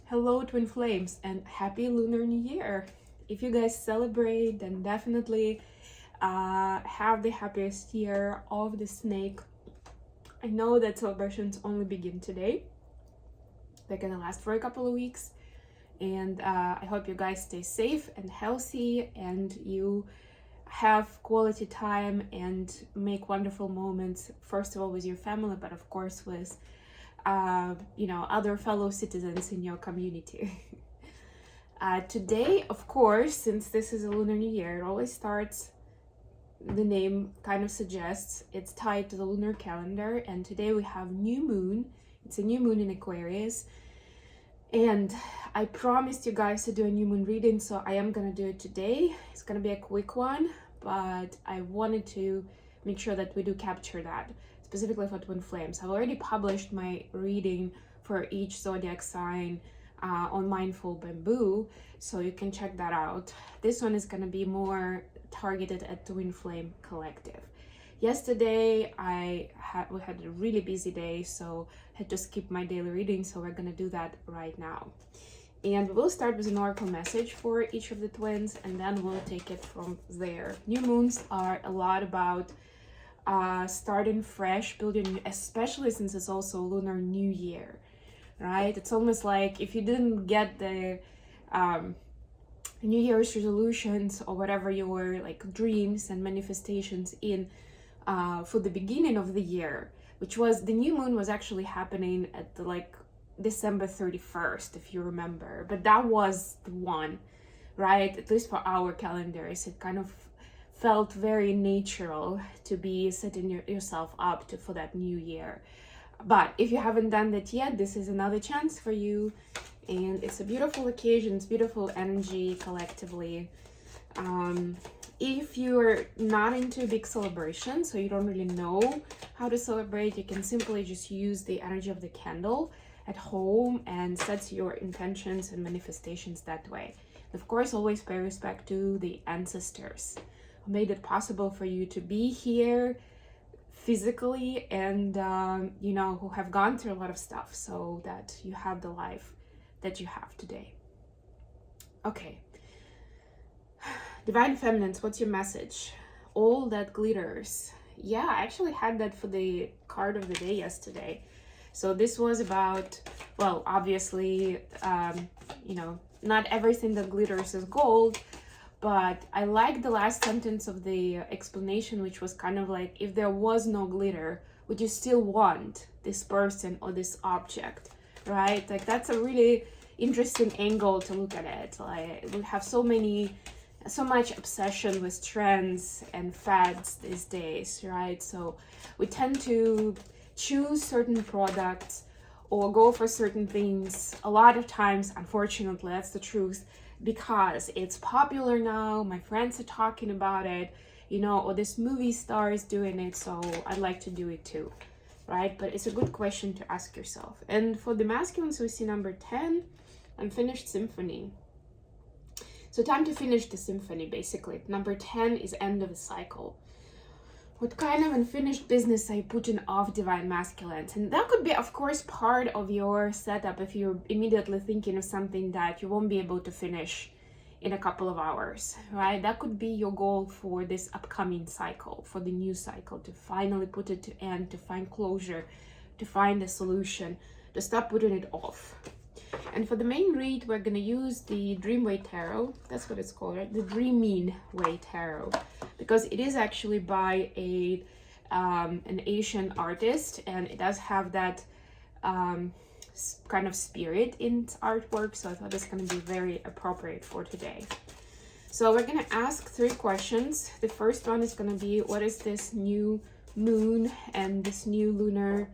Hello, Twin Flames, and happy Lunar New Year! If you guys celebrate, then definitely have the happiest year of the snake. I know that celebrations only begin today. They're gonna last for a couple of weeks, and I hope you guys stay safe and healthy, and you have quality time and make wonderful moments, first of all with your family, but of course with other fellow citizens in your community. Today, of course, since this is a Lunar New Year, it always starts, the name kind of suggests, it's tied to the lunar calendar, and today we have new moon. It's a new moon in Aquarius, and I promised you guys to do a new moon reading, so I am gonna do it today. It's gonna be a quick one, but I wanted to make sure that we do capture that, specifically for Twin Flames. I've already published my reading for each zodiac sign on Mindful Bamboo, so you can check that out. This one is going to be more targeted at Twin Flame Collective. Yesterday we had a really busy day, so I had to skip my daily reading, so we're going to do that right now. And we'll start with an oracle message for each of the twins, and then we'll take it from there. New moons are a lot about starting fresh, building, especially since it's also Lunar New Year, right? It's almost like if you didn't get the New Year's resolutions or whatever your like dreams and manifestations in for the beginning of the year, which was the new moon was actually happening at the December 31st, if you remember, but that was the one, right? At least for our calendars, it kind of felt very natural to be setting yourself up for that new year. But if you haven't done that yet, this is another chance for you, and it's a beautiful occasion. It's beautiful energy collectively. If you're not into big celebrations, so you don't really know how to celebrate, you can simply just use the energy of the candle at home and set your intentions and manifestations that way. Of course, always pay respect to the ancestors who made it possible for you to be here physically, and who have gone through a lot of stuff so that you have the life that you have today. Okay. Divine Feminines, what's your message? All that glitters. Yeah, I actually had that for the card of the day yesterday. So this was about, well, obviously, not everything that glitters is gold, but I like the last sentence of the explanation, which was kind of like, if there was no glitter, would you still want this person or this object, right? Like, that's a really interesting angle to look at it. Like, we have so much obsession with trends and fads these days, right? So we tend to choose certain products or go for certain things a lot of times, unfortunately, that's the truth, because it's popular now, my friends are talking about it, or this movie star is doing it, so I'd like to do it too, right? But it's a good question to ask yourself. And for the masculines, we see number 10, Unfinished Symphony. So time to finish the symphony, basically. Number 10 is end of a cycle. What kind of unfinished business are you putting off, Divine Masculines? And that could be, of course, part of your setup if you're immediately thinking of something that you won't be able to finish in a couple of hours, right? That could be your goal for this upcoming cycle, for the new cycle, to finally put it to end, to find closure, to find a solution, to stop putting it off. And for the main read, we're going to use the Dreamway Tarot. That's what it's called, right? The Dreaming Way Tarot, because it is actually by an Asian artist, and it does have that kind of spirit in its artwork, so I thought it's going to be very appropriate for today. So we're going to ask 3 questions. The first one is going to be, what is this new moon and this new lunar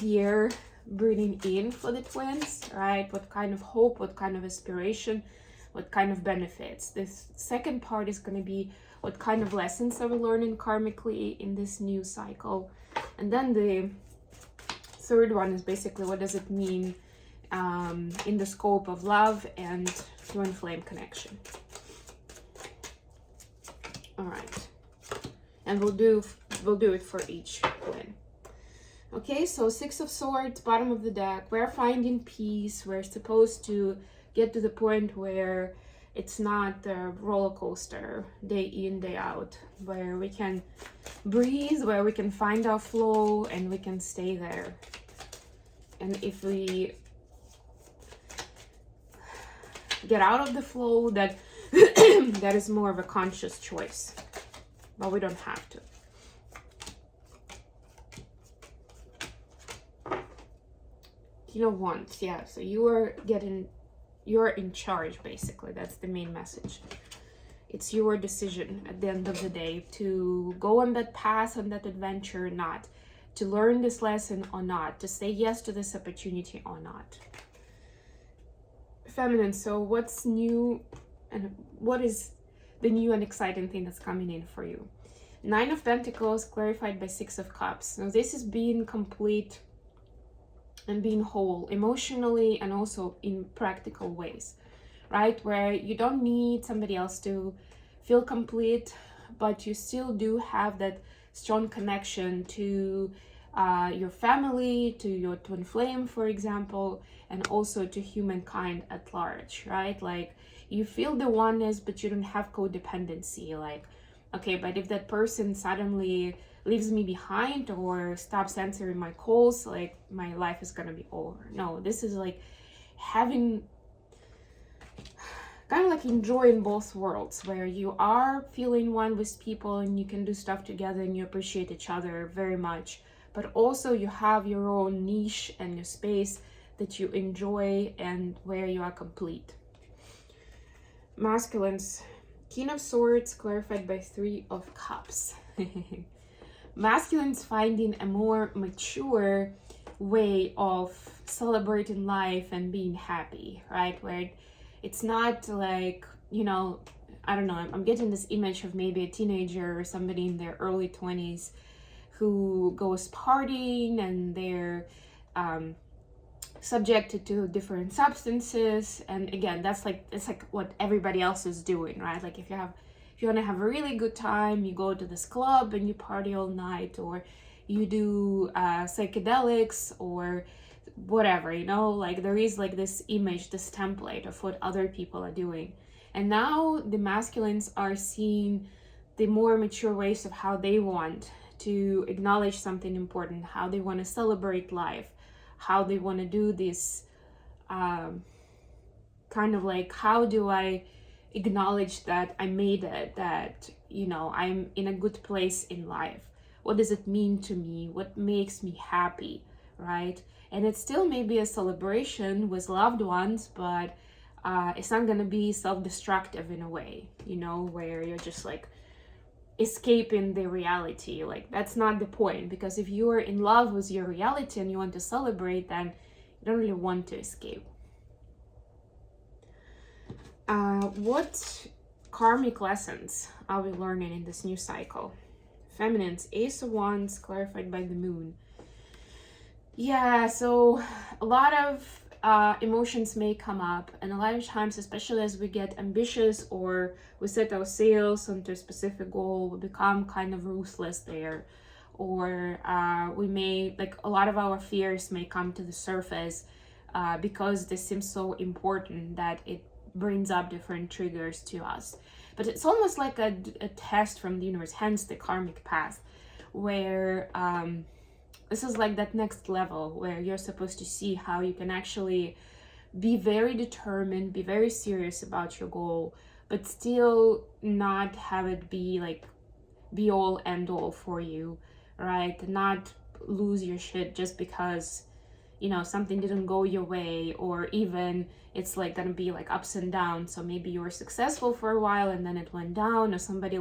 year bringing in for the twins, right? What kind of hope, what kind of aspiration, what kind of benefits? This second part is going to be, what kind of lessons are we learning karmically in this new cycle? And then the third one is basically, what does it mean in the scope of love and twin flame connection? All right, and we'll do it for each twin. Okay, so Six of Swords, bottom of the deck. We're finding peace. We're supposed to get to the point where it's not a roller coaster day in, day out, where we can breathe, where we can find our flow and we can stay there. And if we get out of the flow, that that is more of a conscious choice, but we don't have to. King of Wands, yeah, so you're in charge, basically. That's the main message. It's your decision at the end of the day to go on that path, on that adventure or not, to learn this lesson or not, to say yes to this opportunity or not. Feminine, so what's new and what is the new and exciting thing that's coming in for you? Nine of Pentacles clarified by Six of Cups. Now this is being complete and being whole emotionally and also in practical ways, right? Where you don't need somebody else to feel complete, but you still do have that strong connection to your family, to your twin flame, for example, and also to humankind at large, right? Like you feel the oneness, but you don't have codependency. Like, okay, but if that person suddenly leaves me behind or stops answering my calls, like my life is gonna be over. No, this is like having kind of like enjoying both worlds, where you are feeling one with people and you can do stuff together and you appreciate each other very much, but also you have your own niche and your space that you enjoy and where you are complete. Masculines, King of Swords clarified by Three of Cups. Masculines finding a more mature way of celebrating life and being happy, right? Where it's not like, you know, I don't know, I'm getting this image of maybe a teenager or somebody in their early 20s who goes partying and they're subjected to different substances. And again, that's like, it's like what everybody else is doing, right? Like if you want to have a really good time, you go to this club and you party all night, or you do psychedelics or whatever, you know, like there is like this image, this template of what other people are doing. And now the masculines are seeing the more mature ways of how they want to acknowledge something important, how they want to celebrate life, how they want to do this kind of like, how do I acknowledge that I made it, that, you know, I'm in a good place in life. What does it mean to me? What makes me happy, right? And it's still maybe a celebration with loved ones, but it's not gonna be self-destructive in a way, you know, where you're just like escaping the reality. Like that's not the point, because if you are in love with your reality and you want to celebrate, then you don't really want to escape. What karmic lessons are we learning in this new cycle? Feminines, Ace of Wands clarified by the Moon. Yeah, so a lot of emotions may come up, and a lot of times, especially as we get ambitious or we set our sails onto a specific goal, we become kind of ruthless there, or we may, like, a lot of our fears may come to the surface because this seems so important that it brings up different triggers to us. But it's almost like a test from the universe, hence the karmic path, where this is like that next level where you're supposed to see how you can actually be very determined, be very serious about your goal, but still not have it be like be all end all for you, right? Not lose your shit just because, you know, something didn't go your way, or even it's like gonna be like ups and downs. So maybe you were successful for a while and then it went down, or somebody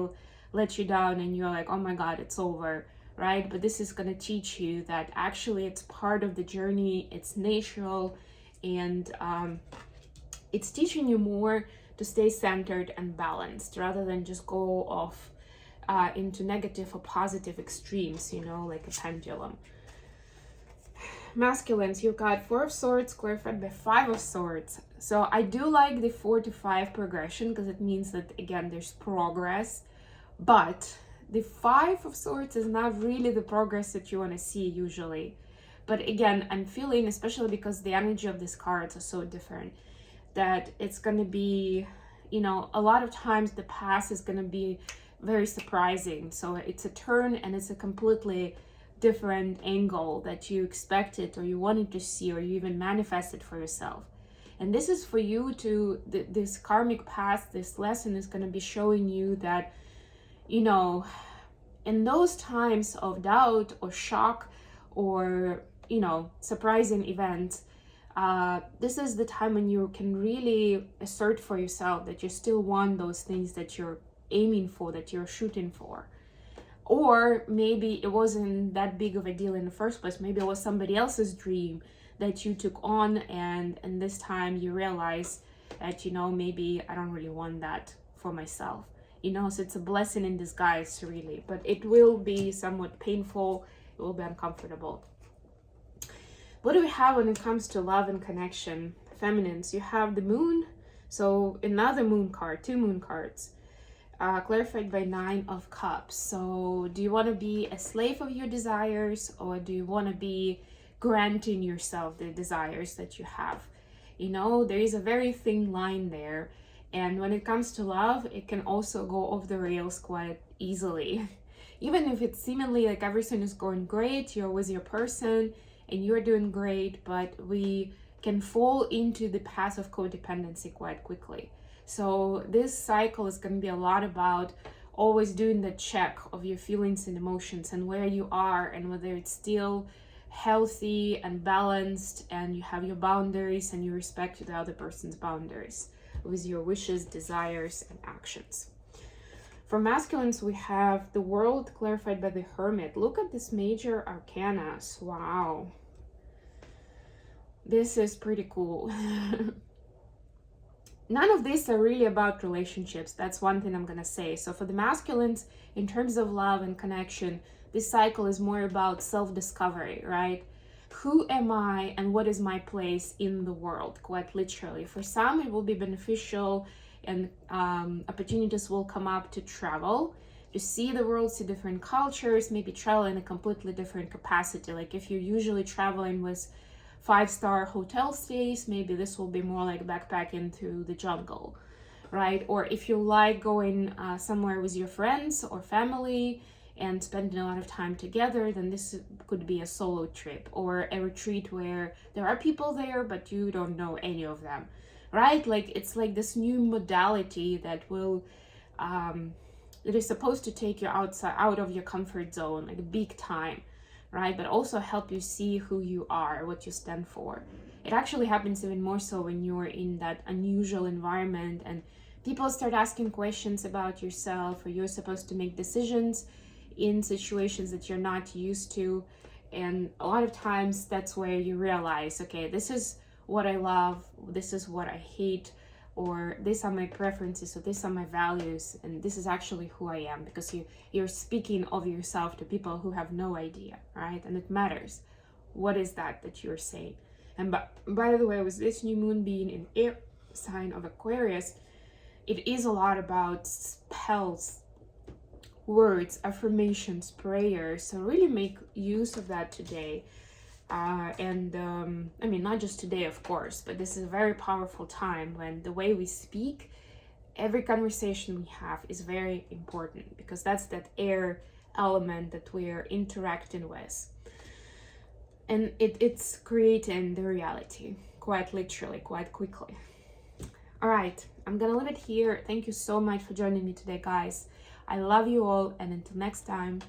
let you down and you're like, oh my god, it's over, right? But this is gonna teach you that actually it's part of the journey, it's natural, and it's teaching you more to stay centered and balanced rather than just go off into negative or positive extremes, you know, like a pendulum. Masculines, you've got Four of Swords clarified by Five of Swords. So I do like the 4 to 5 progression, because it means that, again, there's progress, but The Five of Swords is not really the progress that you want to see usually. But again, I'm feeling, especially because the energy of these cards are so different, that it's going to be, you know, a lot of times the past is going to be very surprising. So it's a turn and it's a completely different angle that you expected or you wanted to see or you even manifested for yourself. And this is for you to, this karmic past, this lesson is going to be showing you that, you know, in those times of doubt or shock or, you know, surprising events, this is the time when you can really assert for yourself that you still want those things that you're aiming for, that you're shooting for. Or maybe it wasn't that big of a deal in the first place. Maybe it was somebody else's dream that you took on, and this time you realize that, you know, maybe I don't really want that for myself. You know, so it's a blessing in disguise, really. But it will be somewhat painful. It will be uncomfortable. What do we have when it comes to love and connection? Feminines, you have the moon. So another moon card, two moon cards. Clarified by Nine of Cups. So do you want to be a slave of your desires, or do you want to be granting yourself the desires that you have? You know, there is a very thin line there. And when it comes to love, it can also go off the rails quite easily. Even if it's seemingly like everything is going great, you're with your person and you're doing great, but we can fall into the path of codependency quite quickly. So this cycle is going to be a lot about always doing the check of your feelings and emotions and where you are and whether it's still healthy and balanced and you have your boundaries and you respect the other person's boundaries with your wishes, desires, and actions. For masculines, we have the World clarified by the Hermit. Look at this major arcana. Wow. This is pretty cool. None of these are really about relationships. That's one thing I'm going to say. So for the masculines, in terms of love and connection, this cycle is more about self-discovery, right? Who am I and what is my place in the world, quite literally. For some, it will be beneficial and opportunities will come up to travel, to see the world, see different cultures, maybe travel in a completely different capacity. Like if you're usually traveling with 5-star hotel stays, maybe this will be more like backpacking through the jungle, right? Or if you like going somewhere with your friends or family and spending a lot of time together, then this could be a solo trip or a retreat where there are people there, but you don't know any of them, right? Like it's like this new modality that will, that is supposed to take you out of your comfort zone, like big time, right? But also help you see who you are, what you stand for. It actually happens even more so when you're in that unusual environment and people start asking questions about yourself, or you're supposed to make decisions in situations that you're not used to. And a lot of times that's where you realize, okay, this is what I love, this is what I hate, or these are my preferences, or these are my values, and this is actually who I am, because you're speaking of yourself to people who have no idea, right? And it matters. What is that you're saying? And by the way, with this new moon being in air sign of Aquarius, it is a lot about spells, words, affirmations, prayers. So really make use of that today. I mean, not just today, of course, but this is a very powerful time when the way we speak, every conversation we have is very important, because that's that air element that we're interacting with. And it's creating the reality, quite literally, quite quickly. All right, I'm gonna leave it here. Thank you so much for joining me today, guys. I love you all, and until next time.